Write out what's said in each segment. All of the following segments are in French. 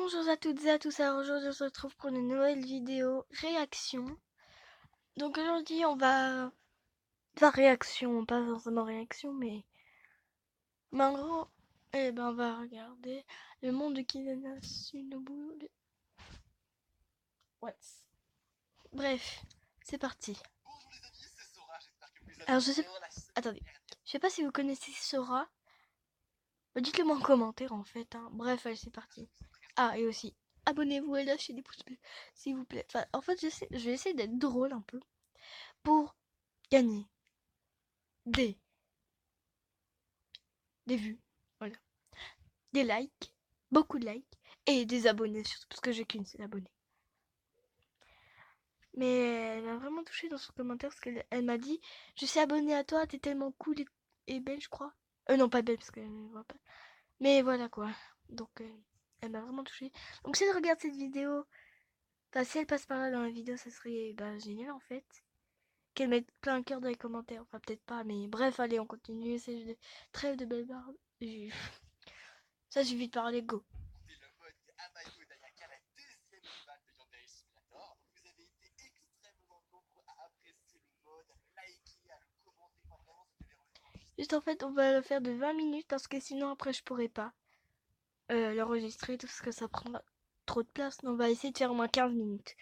Bonjour à toutes et à tous, alors aujourd'hui on se retrouve pour une nouvelle vidéo réaction. Donc aujourd'hui on va... Pas réaction, pas forcément réaction, mais en gros, on va regarder le monde de Kizuna Shinobu. What? Bref, c'est parti. Alors je sais... Attendez, je sais pas si vous connaissez Sora. Dites-le moi en commentaire en fait, hein. Bref, allez c'est parti. Ah et aussi, abonnez-vous et lâchez des pouces bleus, s'il vous plaît. Enfin, en fait je vais essayer d'être drôle un peu pour gagner des, des vues, voilà, des likes, beaucoup de likes et des abonnés surtout parce que j'ai qu'une seule abonnée. Mais elle m'a vraiment touchée dans son commentaire parce qu'elle m'a dit je suis abonnée à toi, t'es tellement cool et belle je crois. Non pas belle parce qu'elle ne voit pas. Mais voilà quoi. Donc elle m'a vraiment touchée. Donc si elle regarde cette vidéo, enfin si elle passe par là dans la vidéo, ça serait génial en fait. Qu'elle mette plein de cœur dans les commentaires. Enfin peut-être pas, mais bref allez on continue. C'est trêve de belle barbe. Ça suffit de parler, go. Juste en fait, on va le faire de 20 minutes parce que sinon après je pourrais pas l'enregistrer tout parce que ça prend trop de place. Donc on va essayer de faire au moins 15 minutes.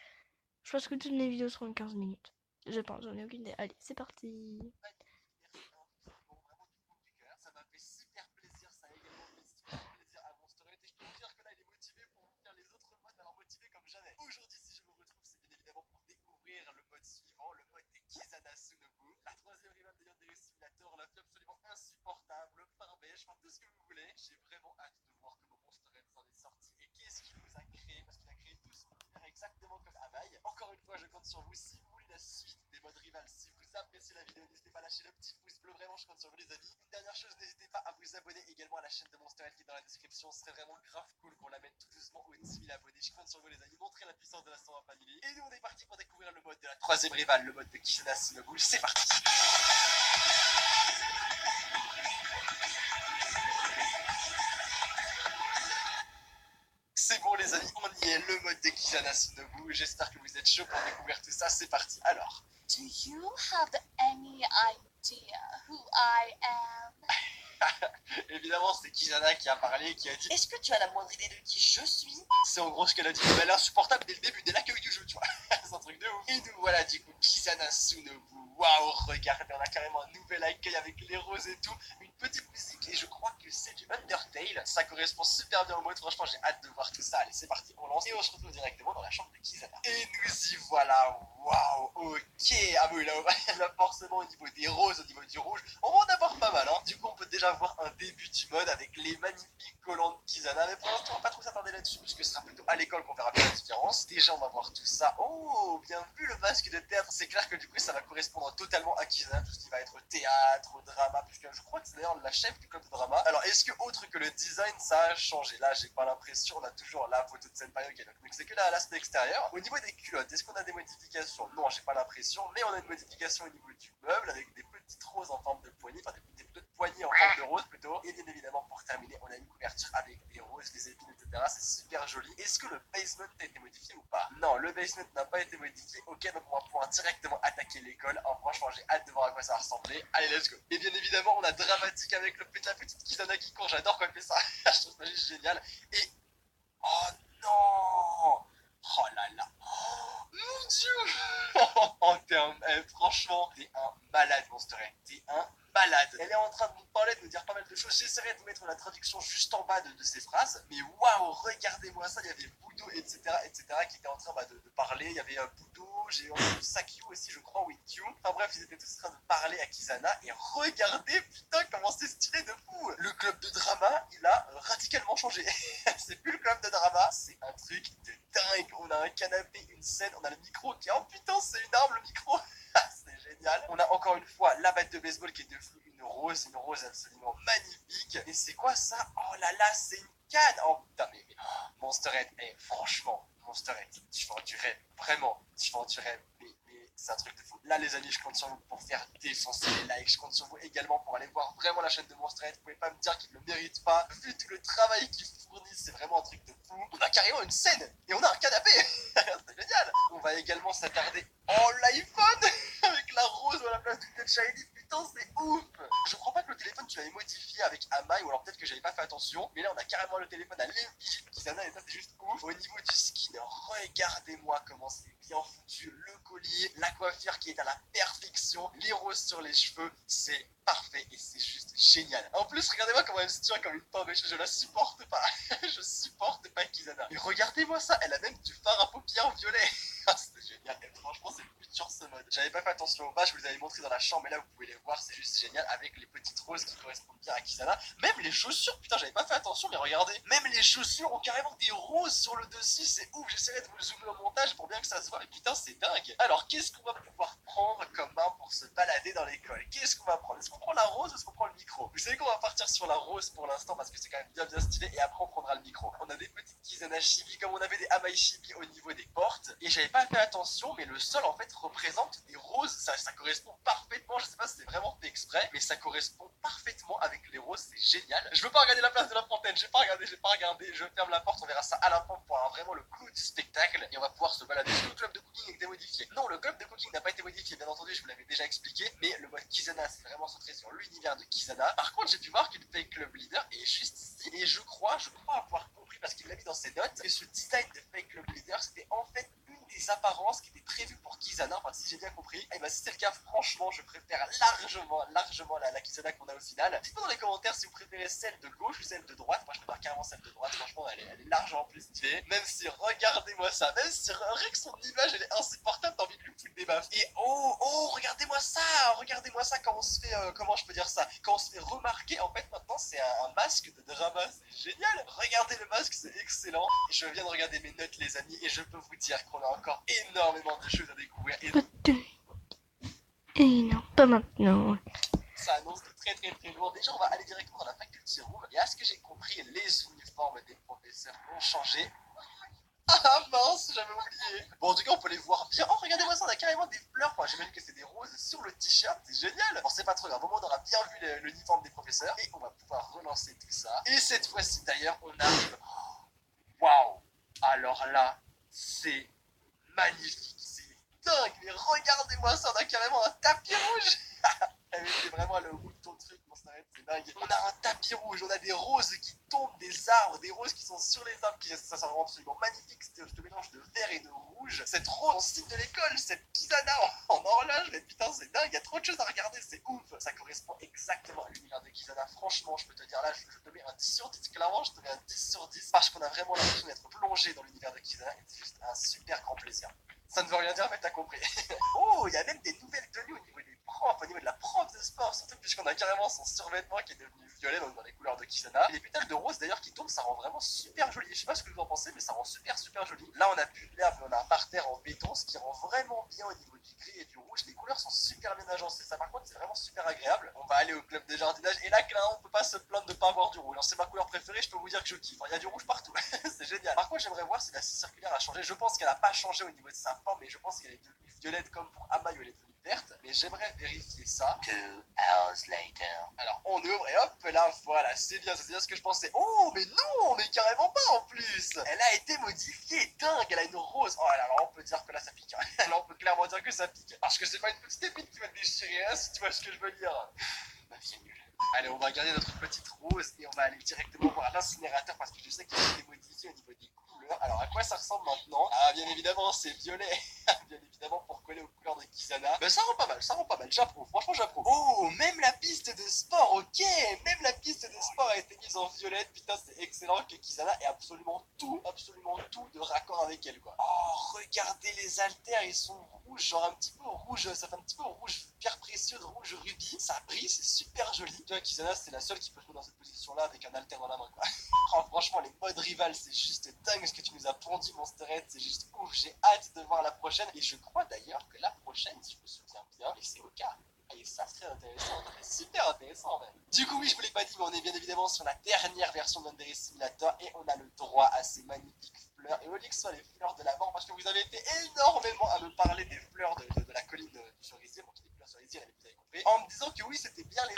Je pense que toutes mes vidéos seront 15 minutes. Je pense, j'en ai aucune idée. Allez, c'est parti. Encore une fois, je compte sur vous. Si vous voulez la suite des modes rivales, si vous appréciez la vidéo, n'hésitez pas à lâcher le petit pouce bleu. Vraiment, je compte sur vous, les amis. Une dernière chose, n'hésitez pas à vous abonner également à la chaîne de Monsterhead qui est dans la description. Ce serait vraiment grave cool qu'on la mette tout doucement aux 10 000 abonnés. Je compte sur vous, les amis. Montrez la puissance de la Sora Family. Et nous, on est parti pour découvrir le mode de la troisième rivale, le mode de Kizuna Shinobu. C'est parti. C'est bon les amis, on y est, le mode de Kizuna Shinobu. J'espère que vous êtes chaud pour découvrir tout ça, c'est parti. Alors, do you have any idea who I am? évidemment c'est Kizuna qui a parlé, qui a dit Est-ce que tu as la moindre idée de qui je suis? c'est en gros ce qu'elle a dit, elle est insupportable dès le début, dès l'accueil du jeu, tu vois. C'est un truc de ouf. Et nous voilà du coup, Kizuna Shinobu. Waouh, regardez, on a carrément un nouvel accueil avec les roses et tout, une petite musique et je crois que c'est du Undertale. Ça correspond super bien au mode, franchement j'ai hâte de voir tout ça. Allez c'est parti, on lance et on se retrouve directement dans la chambre de Kizuna. Et nous y voilà, waouh, ok. Ah oui, là forcément au niveau des roses, au niveau du rouge, on va en avoir pas mal, hein. Du coup on peut déjà voir un début du mode avec les magnifiques collants de Kizuna, mais pour l'instant on va pas trop s'attarder là-dessus puisque ce sera plutôt à l'école qu'on verra bien la différence. Déjà on va voir tout ça. Oh, bien vu le masque de théâtre, c'est clair que du coup ça va correspondre totalement à Kizuna, tout ce qui va être théâtre, drama, puisque je crois que c'est d'ailleurs la chef du club de drama. Alors est-ce que autre que le design ça a changé? Là j'ai pas l'impression, on a toujours la photo de Senpai Oki, donc c'est que l'aspect extérieur. Au niveau des culottes, est-ce qu'on a des modifications? Non, j'ai pas l'impression, mais on a une modification au niveau du meuble avec des petites roses en forme de poignée, enfin des petites poignées en forme de rose plutôt. Et bien évidemment pour terminer, on a une couverture avec des roses, des épines, etc. C'est super joli. Est-ce que le basement a été modifié ou pas? Non, le basement n'a pas été modifié. Ok, donc on va pouvoir directement attaquer l'école. Oh, franchement, j'ai hâte de voir à quoi ça va ressembler. Allez, let's go. Et bien évidemment, on a dramatique avec la petite Kizuna qui court. J'adore quand elle fait ça. Je trouve ça juste génial. Et oh non! Oh là là! Oh, mon dieu! En termes, franchement, t'es un malade, Monsterhead. T'es un malade. Elle est en train de nous parler, de nous dire pas mal de choses. J'essaierai de vous mettre la traduction juste en bas de ces phrases. Mais waouh, regardez-moi ça. Il y avait Budo, etc., qui étaient en train de parler. Il y avait Budo, j'ai entendu Sakyu aussi, je crois, Winkyu. Enfin bref, ils étaient tous en train de parler à Kizuna. Et regardez, putain, comment c'est stylé de fou! Le club de drama, il a radicalement changé. C'est plus le club de drama, c'est un truc de dingue. On a un canapé, une scène, on a le micro qui est oh putain, c'est une arme le micro. C'est génial. On a encore une fois la batte de baseball qui est devenue une rose absolument magnifique. Et c'est quoi ça? Oh là là, c'est une canne. Oh putain, mais oh, Monsterhead, franchement, Monsterhead, tu vends du rêve, vraiment, tu vends du rêve. Mais c'est un truc de fou. Là, les amis, je compte sur vous pour faire défoncer les likes. Je compte sur vous également pour aller voir vraiment la chaîne de Monsterhead. Vous pouvez pas me dire qu'ils ne le méritent pas. Vu tout le travail qu'ils fournissent, c'est vraiment un truc de fou. On a carrément même scène. Et on a un canapé. C'est génial. On va également s'attarder en l'iPhone avec la rose à la place du Touch ID. Putain, c'est ouf. Je crois pas que le téléphone tu l'avais modifié avec Amai, ou alors peut-être que j'avais pas fait attention. Mais là, on a carrément le téléphone à l'effigie de Kisana et ça, c'est juste ouf. Au niveau du skin, regardez-moi comment c'est bien foutu. Le collier, la coiffure qui est à la perfection, les roses sur les cheveux, c'est parfait et c'est juste génial. En plus, regardez-moi comment elle se tient comme une pomme, je la supporte pas. Je supporte pas Kisana. Mais regardez-moi ça, elle a même du fard à paupières violet. C'est génial, et franchement c'est le futur ce mode. J'avais pas fait attention au bas, je vous les avais montré dans la chambre, mais là vous pouvez les voir, c'est juste génial avec les petites roses qui correspondent bien à Kisana. Même les chaussures, putain j'avais pas fait attention, mais regardez, même les chaussures ont carrément des roses sur le dessus, c'est ouf. J'essaierai de vous le zoomer au montage pour bien que ça se voit, mais putain c'est dingue. Alors qu'est-ce qu'on va pouvoir prendre comme main pour se balader dans l'école? Qu'est-ce qu'on va prendre? Est-ce qu'on prend la rose ou est-ce qu'on prend le micro? Vous savez qu'on va partir sur la rose pour l'instant parce que c'est quand même bien stylé, et après on prendra le micro. On a des petites Kisana Chibi comme on avait des Amai Chibi au niveau des portes, et j'avais pas fait attention, mais le sol en fait représente des roses. Ça correspond parfaitement, je sais pas si c'est vraiment fait exprès, mais ça correspond parfaitement avec les roses, c'est génial. Je veux pas regarder la place de la fontaine, j'ai pas regardé, je ferme la porte, on verra ça à la fin pour avoir vraiment le clou du spectacle, et on va pouvoir se balader. Sur le club de cooking a été modifié. Non, le club de cooking n'a pas été modifié, bien entendu, je vous l'avais déjà expliqué, mais le mode Kisana c'est vraiment centré sur l'univers de Kisana. Par contre, j'ai pu voir qu'une fake club leader est juste ici, et je crois avoir compris, parce qu'il l'a mis dans ses notes, que ce design de fake club leader c'était en fait une des apparences qui était prévue pour Kisana, enfin si j'ai bien compris. Et bah si c'est le cas, franchement je préfère largement la Kisana qu'on a au final. Dites-moi dans les commentaires si vous préférez celle de gauche ou celle de droite. Moi je préfère carrément celle de droite, franchement elle est largement plus stylée. Même si, regardez-moi ça, même si rien que son image elle est insupportable, t'as envie de lui foutre des baffes. Et oh regardez-moi ça quand on se fait, comment je peux dire ça, quand on se fait remarquer, en fait maintenant c'est un masque de drama, c'est génial. Regardez le masque, c'est excellent. Et je viens de regarder mes notes les amis, et je peux vous dire qu'on a encore énormément de choses à découvrir. Et non, pas maintenant. Ça annonce de très lourd. Déjà, on va aller directement dans la faculty room. Et à ce que j'ai compris, les uniformes des professeurs ont changé. Ah mince, j'avais oublié. Bon, en tout cas, on peut les voir bien. Oh, regardez-moi ça, on a carrément des fleurs. Enfin, j'imagine que c'est des roses sur le t-shirt. C'est génial. Bon, c'est pas trop grave. Au moins, on aura bien vu l'uniforme des professeurs. Et on va pouvoir relancer tout ça. Et cette fois-ci, d'ailleurs, on arrive. Waouh. Alors là, c'est magnifique. C'est dingue. Mais regardez-moi ça, on a carrément un tapis rouge. Mais c'est vraiment le bout de ton truc, mon s'arrête, c'est dingue. On a un tapis rouge, on a des roses qui tombent des arbres, des roses qui sont sur les arbres, ça rend absolument magnifique. Ce mélange de vert et de rouge. Cette rose en style de l'école, cette Kisana en horloge, mais putain, c'est dingue, il y a trop de choses à regarder, c'est ouf. Ça correspond exactement à l'univers de Kisana. Franchement, je peux te dire là, je te mets un 10 sur 10, clairement, je te mets un 10 sur 10 parce qu'on a vraiment l'impression d'être plongé dans l'univers de Kisana et c'est juste un super grand plaisir. Ça ne veut rien dire, mais t'as compris. Oh, il y a même des nouvelles tenues au niveau des profs, au niveau de la prof de sport, surtout puisqu'on a carrément son survêtement qui est devenu violet, donc dans les couleurs de Kisana. Et les pétales de rose d'ailleurs qui tombent, ça rend vraiment super joli. Je sais pas ce que vous en pensez, mais ça rend super joli. Là, on a plus l'herbe, on a un parterre en béton, ce qui rend vraiment bien au niveau du gris et du rouge. Les couleurs sont super bien agencées, ça par contre, c'est vraiment super agréable. On va aller au club de jardinage, et là, clairement, on peut pas se plaindre de pas avoir du rouge. C'est ma couleur préférée, je peux vous dire que je kiffe. Il y a du rouge partout, c'est génial. Par contre, j'aimerais voir si la scie circulaire a changé. Je pense qu'elle a pas changé au niveau de sa forme, mais je pense qu'elle est devenue violette comme pour Amai où elle est devenue verte, mais j'aimerais vérifier ça. 2 hours later. Alors on ouvre et hop là, voilà, c'est bien ce que je pensais. Oh mais non, mais carrément pas en plus. Elle a été modifiée, dingue, elle a une rose. Oh là, alors on peut dire que là ça pique. Là on peut clairement dire que ça pique. Parce que c'est pas une petite épine qui va te déchirer, hein, si tu vois ce que je veux dire. Bah c'est nul. Allez, on va garder notre petite rose et on va aller directement voir l'incinérateur parce que je sais qu'il a été modifié au niveau des couleurs. Alors à quoi ça ressemble maintenant? Ah bien évidemment c'est violet. Bien évidemment pour coller aux couleurs de Kisana. Mais ça rend pas mal, j'approuve, franchement j'approuve. Oh, même la piste de sport, ok. Même la piste de sport a été mise en violette, putain c'est excellent que Kisana ait absolument tout de raccord avec elle quoi. Oh, regardez les haltères, ils sont rouges, genre un petit peu rouge, ça fait un petit peu rouge pierre précieuse, rouge rubis, ça brille, c'est super joli. Tu vois, Kisana c'est la seule qui peut jouer dans cette position là avec un haltère dans la main quoi. Oh, franchement les modes rival c'est juste dingue ce que tu nous as pondu Monsterhead, c'est juste ouf, j'ai hâte de voir la prochaine et je crois d'ailleurs que la prochaine, si je me souviens bien, et c'est au cas. Et ça serait intéressant, super intéressant même. Du coup oui, je vous l'ai pas dit, mais on est bien évidemment sur la dernière version d'Underry Simulator et on a le droit à ces magnifiques fleurs. Et au lieu que ce soit les fleurs de la mort, parce que vous avez été énormément à me parler des fleurs de la colline du cerisier, bon, qui est des fleurs sur les îles, vous avez compris, en me disant que oui, c'était bien les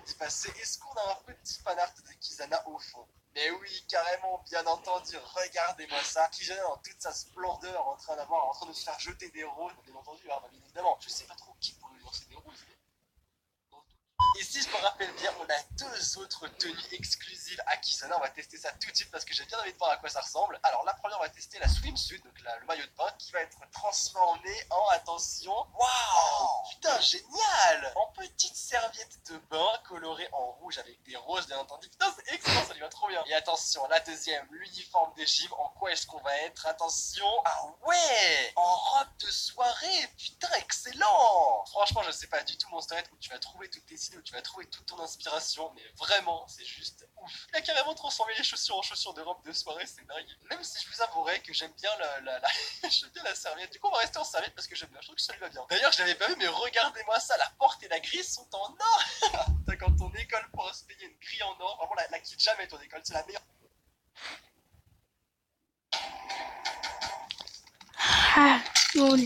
dit passé. Est-ce qu'on a un petit fanart de Kisana au fond? Mais oui, carrément, bien entendu, regardez-moi ça. Kisana dans toute sa splendeur, en train de se faire jeter des roses, bien entendu, hein, bien évidemment. Je sais pas trop qui pourrait lui lancer des roses. Et si je me rappelle bien, on a deux autres tenues exclusives à Kisana. On va tester ça tout de suite parce que j'ai bien envie de voir à quoi ça ressemble. Alors la première, on va tester la swimsuit, donc le maillot de bain, qui va être transformé en, attention, waouh, putain, génial, en petite serviette de bain colorée en rouge avec des roses, bien entendu. Putain, c'est excellent, ça lui va trop bien. Et attention, la deuxième, l'uniforme des gym. En quoi est-ce qu'on va être? Attention, ah ouais, en robe de soirée. Putain, excellent. Franchement, je sais pas du tout, Monsterette, où tu vas trouver toutes tes idées, où tu vas trouver toute ton inspiration, mais vraiment, c'est juste ouf. Il a carrément transformé les chaussures en chaussures de robe de soirée, c'est dingue. Même si je vous avouerai que j'aime bien j'aime bien la serviette. Du coup, on va rester en serviette parce que j'aime bien, je trouve que ça lui va bien. D'ailleurs, je l'avais pas vu, mais regardez-moi ça, la porte et la grille sont en or. T'as quand ton école pourra se payer une grille en or, vraiment la quitte jamais ton école, c'est la meilleure. Ah, bon.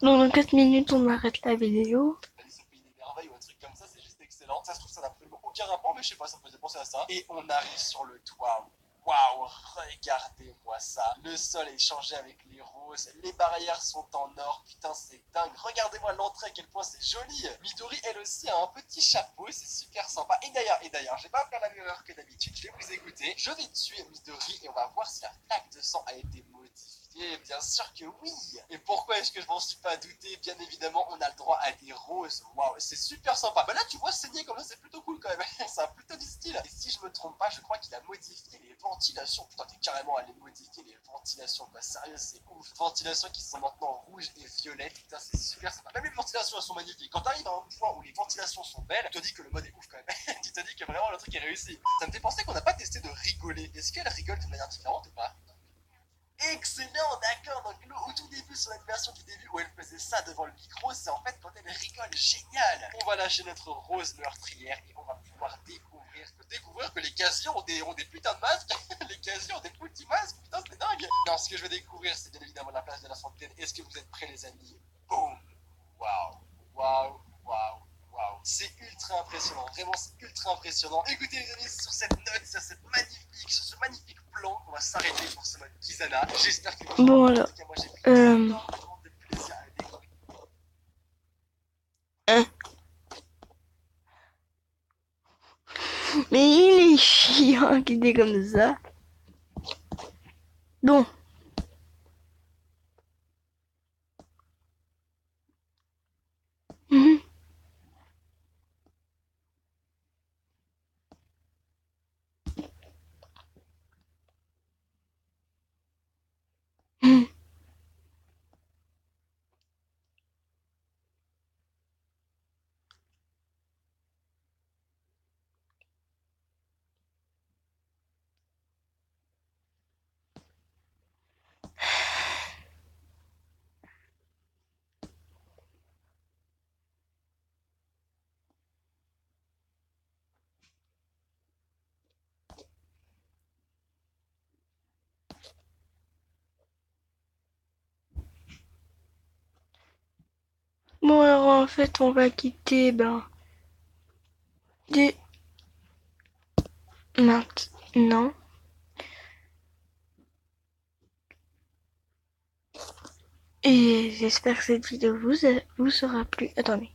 Donc dans 4 minutes, on arrête la vidéo. Alice au pays des merveilles ou un truc comme ça, c'est juste excellent. Ça se trouve, ça n'a absolument aucun rapport, mais je sais pas, ça me faisait penser à ça. Et on arrive sur le toit. Waouh, regardez-moi ça. Le sol est changé avec les roses, les barrières sont en or, putain c'est dingue. Regardez-moi l'entrée, à quel point c'est joli. Midori elle aussi a un petit chapeau, c'est super sympa. Et d'ailleurs, je vais pas faire la même erreur que d'habitude, je vais vous écouter. Je vais tuer Midori et on va voir si la flaque de sang a été modifiée. Bien sûr que oui. Et pourquoi est-ce que je m'en suis pas douté? Bien évidemment, on a le droit à des roses. Waouh, c'est super sympa. Bah là, tu vois saigner comme ça, c'est plutôt cool quand même. Ça a plutôt du style. Et si je me trompe pas, je crois qu'il a modifié les ventilations. Putain, t'es carrément allé modifier les ventilations. Bah sérieux, c'est ouf. Ventilations qui sont maintenant rouges et violettes. Putain, c'est super sympa. Même les ventilations, elles sont magnifiques. Quand t'arrives à un point où les ventilations sont belles, tu te dis que le mode est ouf quand même. Tu te dis que vraiment le truc est réussi. Ça me fait penser qu'on n'a pas testé de rigoler. Est-ce qu'elle rigole de manière différente ou pas? Excellent, d'accord. Donc au tout début, sur la version du début où elle faisait ça devant le micro, c'est en fait quand elle rigole. Génial. On va lâcher notre rose meurtrière et on va pouvoir découvrir que les casiers ont des putains de masques. Les casiers ont des petits masques. Putain, c'est dingue. Non, ce que je vais découvrir, c'est bien évidemment la place de la fontaine. Est-ce que vous êtes prêts, les amis? Boum. Waouh, waouh, waouh. Waouh, c'est ultra impressionnant, vraiment c'est ultra impressionnant. Écoutez les amis, sur cette note, sur ce magnifique plan, on va s'arrêter pour ce mode Kisana. J'espère que vous Bon alors, moi j'ai pris énormément de plaisir à le découvrir. hein. Mais il est chiant qu'il est comme ça. Bon. Mhm. Mhm. Bon alors en fait on va quitter dès maintenant. Et j'espère que cette vidéo vous sera plu. Attendez.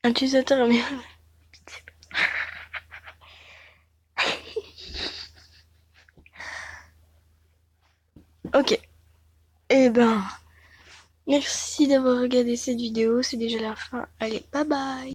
Un utilisateur mais ok. Eh ben, merci d'avoir regardé cette vidéo. C'est déjà la fin. Allez, bye bye.